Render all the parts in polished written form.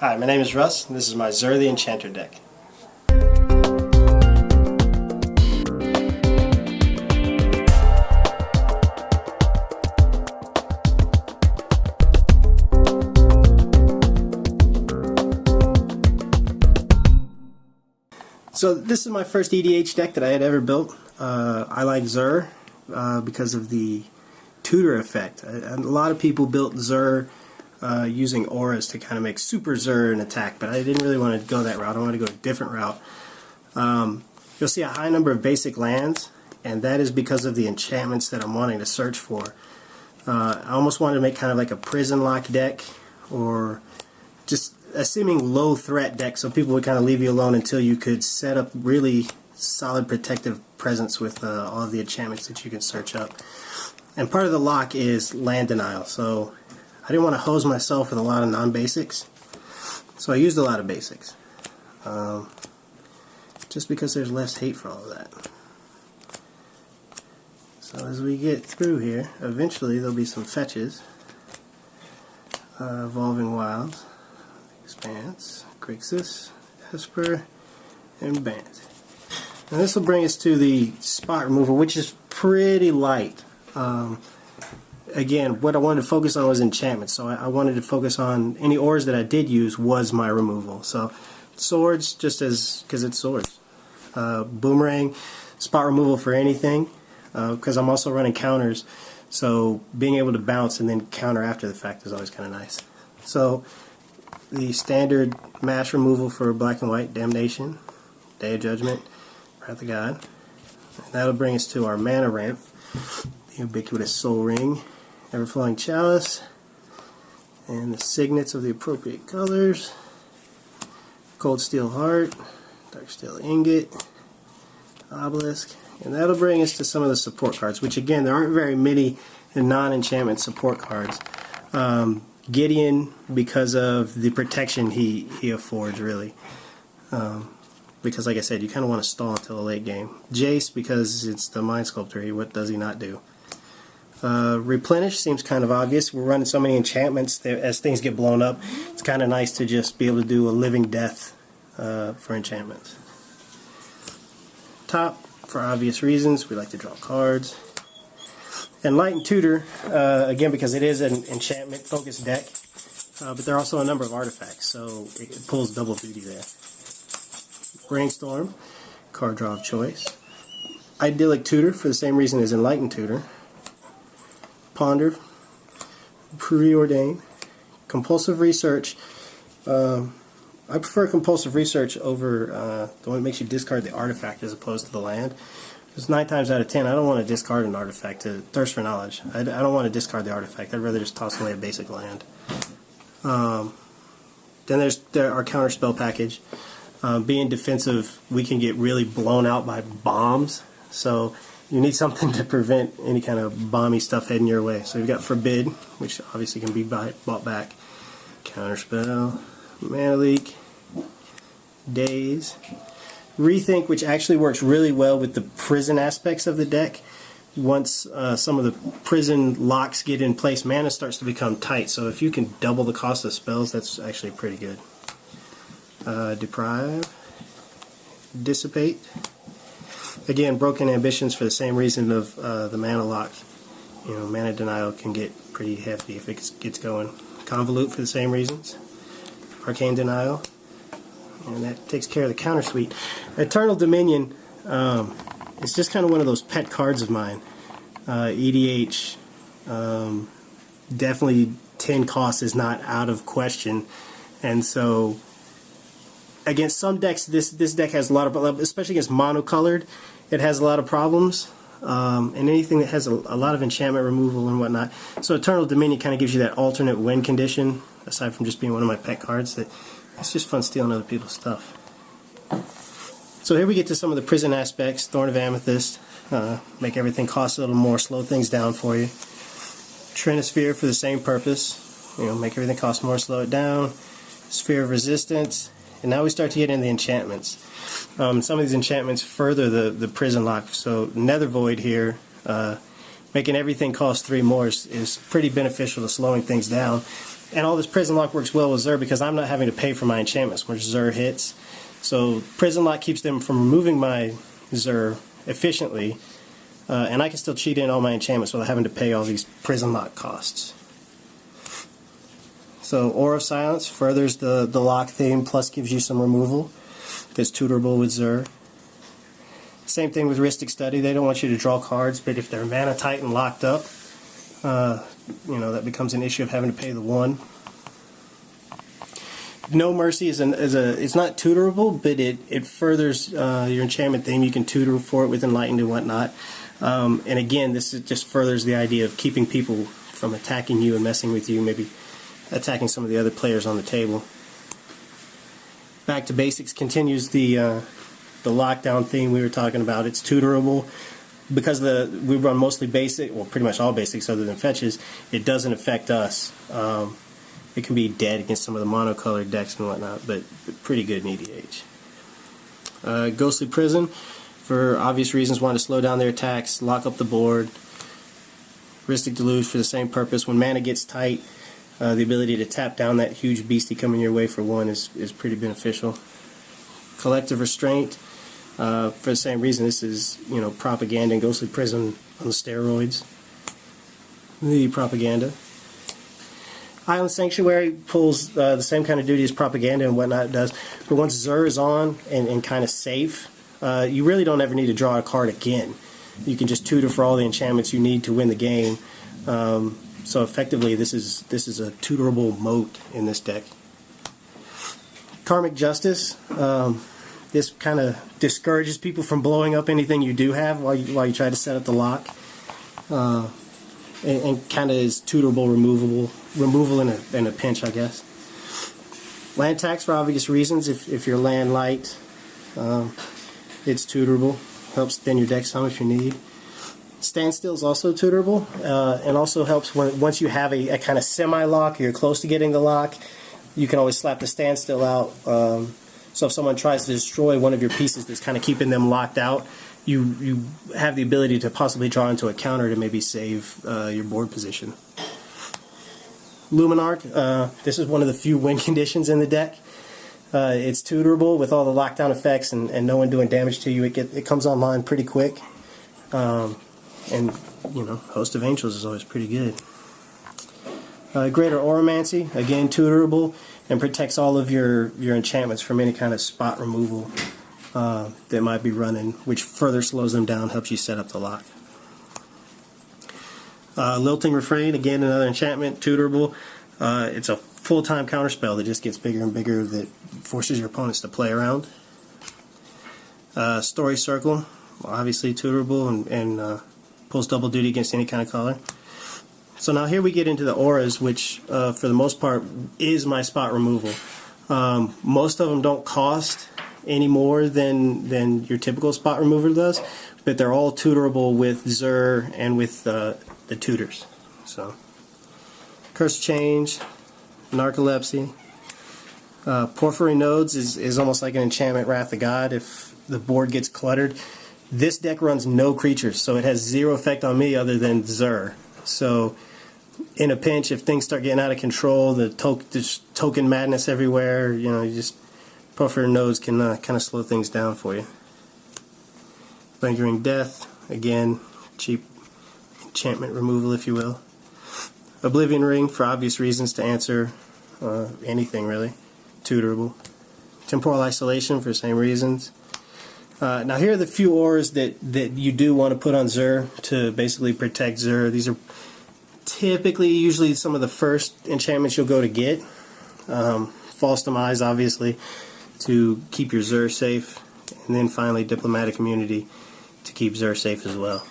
Hi, my name is Russ, and this is my Zur the Enchanter deck. So this is my first EDH deck that I had ever built. I like Zur because of the tutor effect. A lot of people built Zur using auras to kind of make super Zur an attack, but I didn't really want to go that route. I wanted to go a different route. You'll see a high number of basic lands, and that is because of the enchantments that I'm wanting to search for. I almost wanted to make kind of like a prison lock deck, or just a seeming low threat deck, so people would kind of leave you alone until you could set up really solid protective presence with all of the enchantments that you can search up. And part of the lock is land denial, so I didn't want to hose myself with a lot of non-basics, so I used a lot of basics, just because there's less hate for all of that. So as we get through here, eventually there'll be some fetches. Evolving Wilds, Expanse, Grixis, Esper, and Bant. Now this will bring us to the spot removal, which is pretty light. Again, what I wanted to focus on was enchantments, so I wanted to focus on any ores that I did use was my removal. So swords, just as because it's swords. Boomerang, spot removal for anything, because I'm also running counters, so being able to bounce and then counter after the fact is always kind of nice. So the standard mash removal for black and white, Damnation, Day of Judgment, Wrath of God. And that'll bring us to our mana ramp, the ubiquitous Soul Ring, Everflowing Chalice, and the signets of the appropriate colors, Coldsteel Heart, Darksteel Ingot, Obelisk, and that'll bring us to some of the support cards, which again, there aren't very many non-enchantment support cards. Gideon, because of the protection he affords, really. Because like I said, you kind of want to stall until the late game. Jace, because it's the Mind Sculptor, what does he not do? Replenish seems kind of obvious. We're running so many enchantments that as things get blown up, it's kind of nice to just be able to do a living death for enchantments. Top, for obvious reasons, we like to draw cards. Enlightened Tutor, again because it is an enchantment focused deck, but there are also a number of artifacts, so it pulls double duty there. Brainstorm, card draw of choice. Idyllic Tutor for the same reason as Enlightened Tutor. Ponder, Preordain. Compulsive Research. I prefer Compulsive Research over the one that makes you discard the artifact as opposed to the land. Because 9 times out of 10, I don't want to discard an artifact to thirst for knowledge. I don't want to discard the artifact. I'd rather just toss away a basic land. Then there's our counterspell package. Being defensive, we can get really blown out by bombs. So you need something to prevent any kind of bomby stuff heading your way. So you've got Forbid, which obviously can be bought back. Counterspell, Mana Leak, Daze. Rethink, which actually works really well with the prison aspects of the deck. Once some of the prison locks get in place, mana starts to become tight. So if you can double the cost of spells, that's actually pretty good. Deprive, Dissipate. Again, Broken Ambitions for the same reason of the mana lock. You know, mana denial can get pretty hefty if it gets going. Convolute for the same reasons. Arcane Denial. And that takes care of the counter suite. Eternal Dominion is just kind of one of those pet cards of mine. EDH, definitely 10 cost is not out of question. And so, against some decks, this deck has a lot of, especially against monocolored, it has a lot of problems. And anything that has a lot of enchantment removal and whatnot. So Eternal Dominion kind of gives you that alternate win condition, aside from just being one of my pet cards, that it's just fun stealing other people's stuff. So here we get to some of the prison aspects. Thorn of Amethyst, make everything cost a little more, slow things down for you. Trinisphere for the same purpose, you know, make everything cost more, slow it down. Sphere of Resistance, and now we start to get into the enchantments. Some of these enchantments further the prison lock. So Nether Void here, making everything cost 3 more is pretty beneficial to slowing things down. And all this Prison Lock works well with Zur because I'm not having to pay for my enchantments when Zur hits. So Prison Lock keeps them from removing my Zur efficiently, and I can still cheat in all my enchantments without having to pay all these Prison Lock costs. So Aura of Silence furthers the lock theme, plus gives you some removal that's tutorable with Zur. Same thing with Rhystic Study. They don't want you to draw cards, but if they're mana tight and locked up, you know, that becomes an issue of having to pay the 1. No Mercy is it's not tutorable, but it furthers your enchantment theme. You can tutor for it with Enlightened and whatnot. And again, this just furthers the idea of keeping people from attacking you and messing with you, maybe attacking some of the other players on the table. Back to Basics continues the lockdown theme we were talking about. It's tutorable. Because we run mostly basic, well, pretty much all basics other than fetches, it doesn't affect us. It can be dead against some of the monocolored decks and whatnot, but pretty good in EDH. Ghostly Prison, for obvious reasons, want to slow down their attacks, lock up the board. Rhystic Deluge for the same purpose. When mana gets tight, the ability to tap down that huge beastie coming your way for 1 is pretty beneficial. Collective Restraint. For the same reason, this is, you know, propaganda and Ghostly Prison on the steroids. The propaganda. Island Sanctuary pulls the same kind of duty as propaganda and whatnot it does, but once Zur is on and kind of safe, you really don't ever need to draw a card again. You can just tutor for all the enchantments you need to win the game. So effectively, this is a tutorable moat in this deck. Karmic Justice. This kind of discourages people from blowing up anything you do have while you try to set up the lock, and kind of is tutorable, removal in a pinch, I guess. Land tax for obvious reasons. If you're land light, it's tutorable. Helps thin your deck some if you need. Standstill is also tutorable, and also helps once you have a kind of semi-lock, or you're close to getting the lock, you can always slap the standstill out. So if someone tries to destroy one of your pieces that's kind of keeping them locked out, you have the ability to possibly draw into a counter to maybe save your board position. Luminarch, this is one of the few win conditions in the deck. It's tutorable with all the lockdown effects and no one doing damage to you. It comes online pretty quick. And, you know, Host of Angels is always pretty good. Greater Oromancy, again tutorable, and protects all of your enchantments from any kind of spot removal that might be running, which further slows them down, helps you set up the lock. Lilting Refrain, again another enchantment, tutorable. It's a full-time counterspell that just gets bigger and bigger that forces your opponents to play around. Story Circle, obviously tutorable and pulls double duty against any kind of color. So now here we get into the auras, which for the most part is my spot removal. Most of them don't cost any more than your typical spot remover does, but they're all tutorable with Zur and with the tutors. So, Curse Change, Narcolepsy. Porphyry Nodes is almost like an enchantment, Wrath of God. If the board gets cluttered, this deck runs no creatures, so it has zero effect on me other than Zur. So in a pinch, if things start getting out of control, there's token madness everywhere, you know, Porphyry Nodes can kind of slow things down for you. Lingering Death, again, cheap enchantment removal, if you will. Oblivion Ring, for obvious reasons, to answer anything really, tutorable. Temporal Isolation, for the same reasons. Now here are the few auras that you do want to put on Zur to basically protect Zur. These are typically, usually some of the first enchantments you'll go to get. False Demise, obviously, to keep your Zur safe. And then finally Diplomatic Immunity to keep Zur safe as well.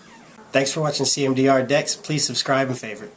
Thanks for watching CMDR Decks. Please subscribe and favorite.